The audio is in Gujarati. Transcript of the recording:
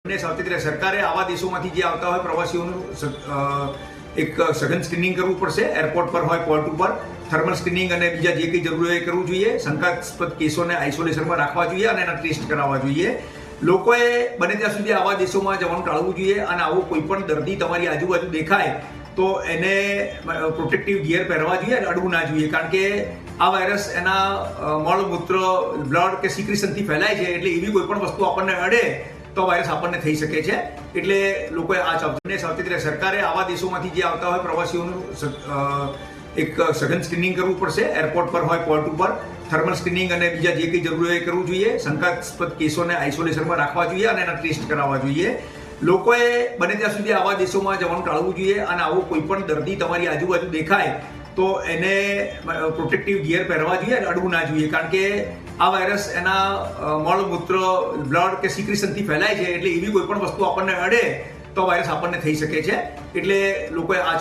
સાવચેતી સરકારે આવા દેશોમાંથી જે આવતા હોય પ્રવાસીઓનું એક સઘન સ્ક્રીનિંગ કરવું પડશે. એરપોર્ટ પર હોય, પોર્ટ ઉપર થર્મલ સ્ક્રીનિંગ અને બીજા જે કંઈ જરૂરી હોય એ કરવું જોઈએ. શંકાસ્પદ કેસોને આઇસોલેશનમાં રાખવા જોઈએ અને એના ટેસ્ટ કરાવવા જોઈએ. લોકોએ બને ત્યાં સુધી આવા દેશોમાં જવાનું ટાળવું જોઈએ અને આવો કોઈ પણ દર્દી તમારી આજુબાજુ દેખાય તો એને પ્રોટેક્ટિવ ગિયર પહેરવા જોઈએ અને અડવું ના જોઈએ, કારણ કે આ વાયરસ એના મળમૂત્ર, બ્લડ કે સિક્રેશનથી ફેલાય છે. એટલે એવી કોઈ પણ વસ્તુ આપણને અડે તો વાયરસ આપણને થઈ શકે છે. એટલે લોકોએ આ સાવચેતી સરકારે આવા દેશોમાંથી જે આવતા હોય પ્રવાસીઓનું એક સઘન સ્ક્રીનિંગ કરવું પડશે. એરપોર્ટ પર હોય, પોર્ટ ઉપર થર્મલ સ્ક્રીનિંગ અને બીજા જે કંઈ જરૂરી હોય એ કરવું જોઈએ. શંકાસ્પદ કેસોને આઇસોલેશનમાં રાખવા જોઈએ અને એના ટેસ્ટ કરાવવા જોઈએ. લોકોએ બને ત્યાં સુધી આવા દેશોમાં જવાનું ટાળવું જોઈએ અને આવો કોઈ પણ દર્દી તમારી આજુબાજુ દેખાય તો એને પ્રોટેક્ટિવ ગિયર પહેરવા જોઈએ અને અડવું ના જોઈએ, કારણ કે આ વાયરસ એના મળમૂત્ર, બ્લડ કે સિક્રેશનથી ફેલાય છે. એટલે એવી કોઈ પણ વસ્તુ આપણને અડે તો વાયરસ આપણને થઈ શકે છે. એટલે લોકોએ આ